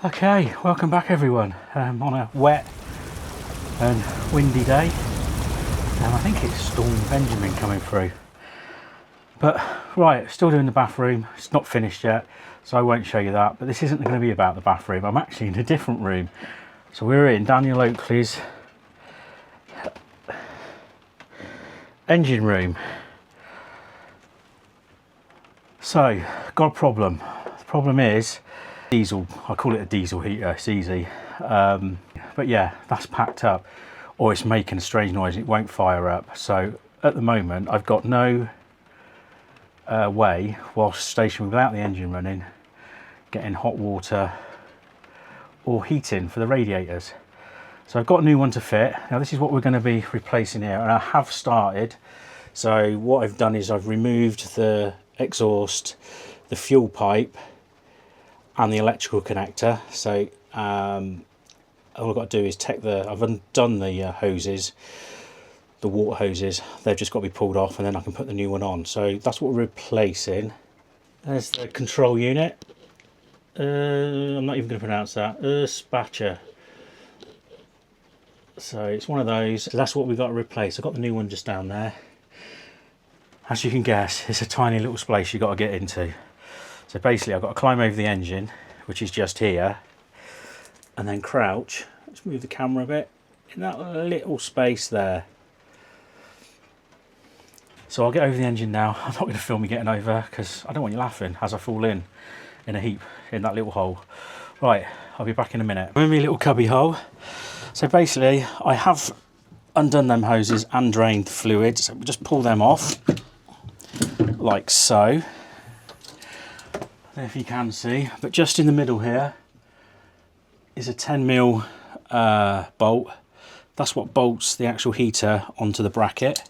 Okay, welcome back everyone. On a wet and windy day. I think it's Storm Benjamin coming through. But right, still doing the bathroom. It's not finished yet, so I won't show you that. But this isn't going to be about the bathroom. I'm actually in a different room. So we're in Daniel Oakley's engine room. So, got a problem. The problem is diesel. I call it a diesel heater. It's easy. But yeah, that's packed up, or it's making a strange noise. It won't fire up. So at the moment, I've got no way, whilst stationary without the engine running, getting hot water or heating for the radiators. So I've got a new one to fit. Now this is what we're going to be replacing here, and I have started. So what I've done is I've removed the exhaust, the fuel pipe and the electrical connector. So all I've got to do is I've undone the hoses, the water hoses. They've just got to be pulled off, and then I can put the new one on. So that's what we're replacing. There's the control unit. I'm not even going to pronounce that. Eberspacher. So it's one of those. So that's what we've got to replace. I've got the new one just down there. As you can guess, it's a tiny little space you've got to get into. So basically I've got to climb over the engine, which is just here, and then crouch. Let's move the camera a bit. In that little space there. So I'll get over the engine now. I'm not going to film me getting over because I don't want you laughing as I fall in a heap in that little hole. Right, I'll be back in a minute. I'm in my little cubby hole. So basically I have undone them hoses and drained the fluid. So we just pull them off like so. I don't know if you can see, but just in the middle here is a 10mm bolt. That's what bolts the actual heater onto the bracket.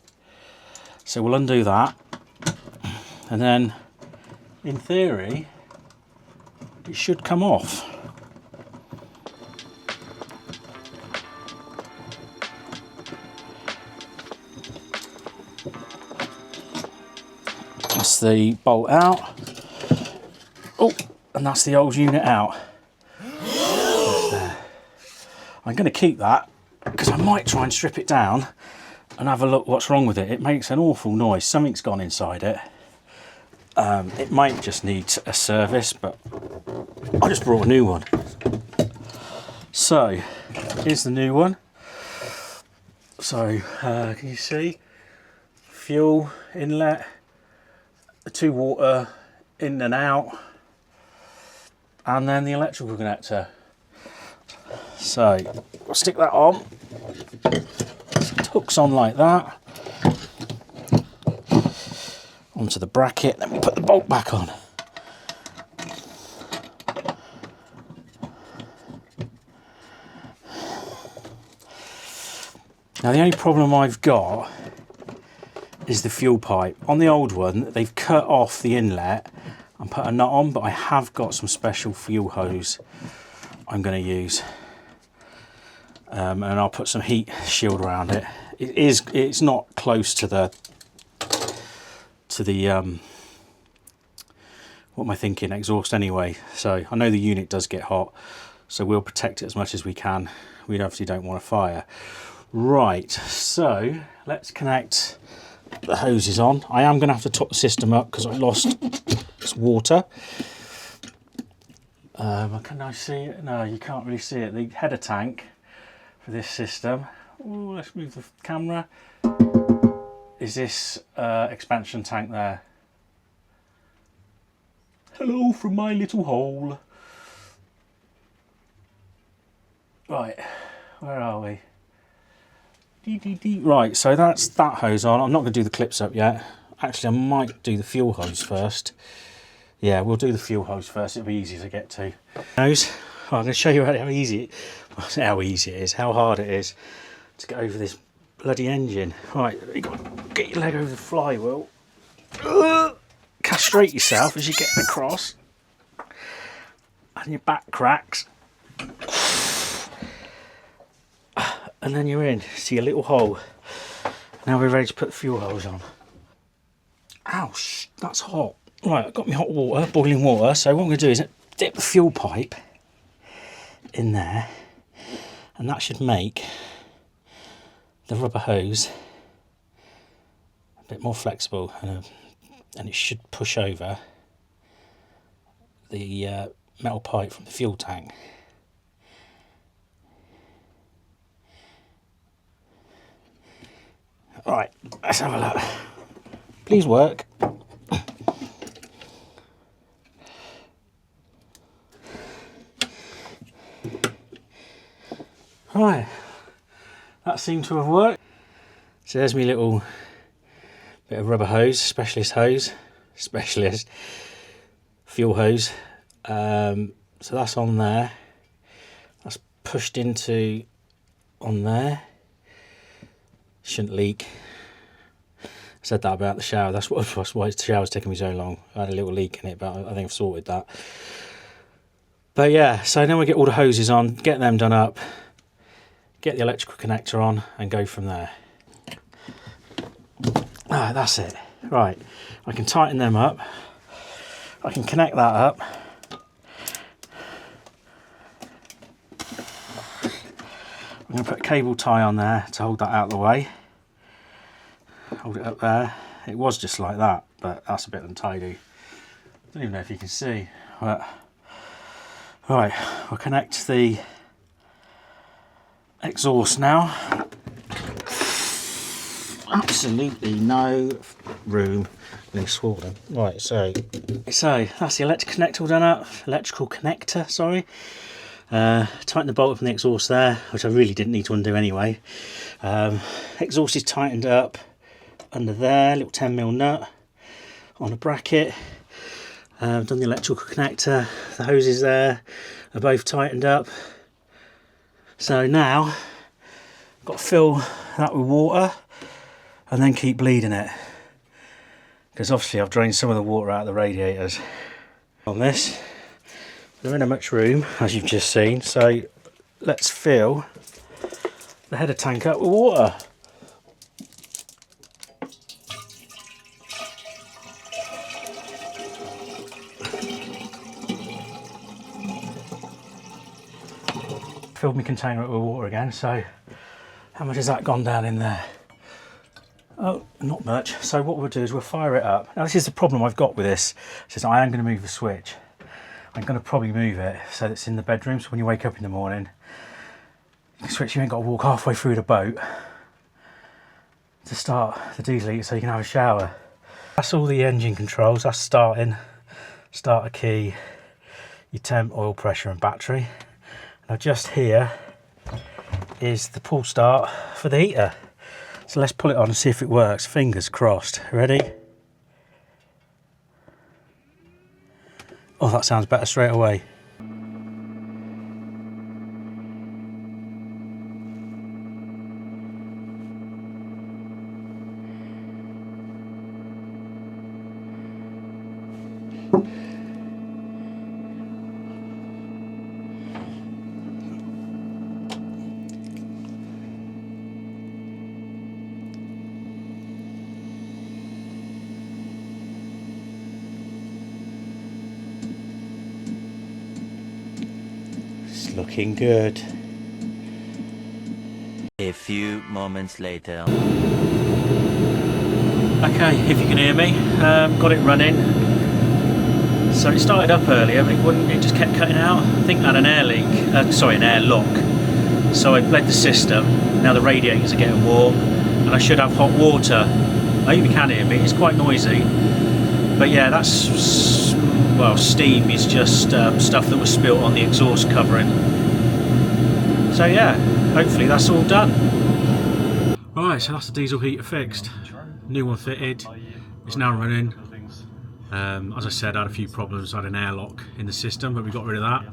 So we'll undo that, and then in theory it should come off. That's the bolt out. Oh, and that's the old unit out. That's there. I'm going to keep that because I might try and strip it down and have a look what's wrong with it. It makes an awful noise. Something's gone inside it. It might just need a service, but I just brought a new one. So here's the new one. So can you see? Fuel inlet, the two water in and out, and then the electrical connector. So I'll stick that on. It hooks on like that onto the bracket, then we put the bolt back on. Now the only problem I've got is the fuel pipe. On the old one they've cut off the inlet and put a nut on, but I have got some special fuel hose I'm going to use, and I'll put some heat shield around it. It's not close to the what am I thinking, exhaust anyway, so I know the unit does get hot, so we'll protect it as much as we can. We obviously don't want a fire. Right, so let's connect the hoses on. I am going to have to top the system up because I lost its water. Can I see it? No, you can't really see it. The header tank for this system, ooh, let's move the camera, is this expansion tank there. Hello from my little hole. Right, where are we? Right, so that's that hose on. I'm not going to do the clips up yet. Actually, I might do the fuel hose first. Yeah, we'll do the fuel hose first. It'll be easy to get to. Hose. I'm going to show you how easy it is, how hard it is to get over this bloody engine. Right, you got to get your leg over the flywheel. Castrate yourself as you're getting across, and your back cracks. And then you're in. See a little hole. Now we're ready to put the fuel hose on. Ouch, that's hot. Right, I've got my hot water, boiling water. So what I'm going to do is dip the fuel pipe in there, and that should make the rubber hose a bit more flexible, and it should push over the metal pipe from the fuel tank. Right, let's have a look. Please work. Right, that seemed to have worked. So there's my little bit of rubber hose, specialist fuel hose. So that's on there. That's pushed into on there. Shouldn't leak. I said that about the shower. That's why the shower's taking me so long. I had a little leak in it, but I think I've sorted that. But yeah, so then we get all the hoses on, get them done up, get the electrical connector on, and go from there. Ah, that's it. Right, I can tighten them up. I can connect that up. I'm going to put a cable tie on there to hold that out of the way. Hold it up there. It was just like that, but that's a bit untidy. I don't even know if you can see. But right, I'll connect the exhaust now. Absolutely no room in this swollen. Right, so that's the electrical connector done up. Tighten the bolt up on the exhaust there, which I really didn't need to undo anyway. Exhaust is tightened up under there, little 10mm nut on a bracket. Done the electrical connector, the hoses there are both tightened up. So now I've got to fill that with water and then keep bleeding it, because obviously I've drained some of the water out of the radiators on this. There isn't much room, as you've just seen, so let's fill the header tank up with water. Filled my container up with water again, so how much has that gone down in there? Oh, not much. So what we'll do is we'll fire it up. Now this is the problem I've got with this, is I am going to move the switch. I'm going to probably move it so that it's in the bedroom, so when you wake up in the morning, you can switch, you ain't got to walk halfway through the boat to start the diesel heater so you can have a shower. That's all the engine controls. That's starting, starter key, your temp, oil pressure and battery. Now just here is the pull start for the heater. So let's pull it on and see if it works. Fingers crossed. Ready? Oh, that sounds better straight away. Looking good. A few moments later. Okay, if you can hear me, got it running. So it started up earlier, but it just kept cutting out. I think I had an air leak, an air lock. So I bled the system. Now the radiators are getting warm, and I should have hot water. I hope you can hear me. It's quite noisy, but yeah, that's. Well, steam is just stuff that was spilt on the exhaust covering. So yeah, hopefully that's all done. Right, so that's the diesel heater fixed. New one fitted. It's now running. As I said, I had a few problems. I had an airlock in the system, but we got rid of that.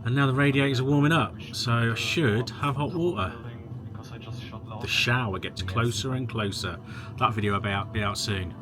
And now the radiators are warming up, so I should have hot water. The shower gets closer and closer. That video will be out soon.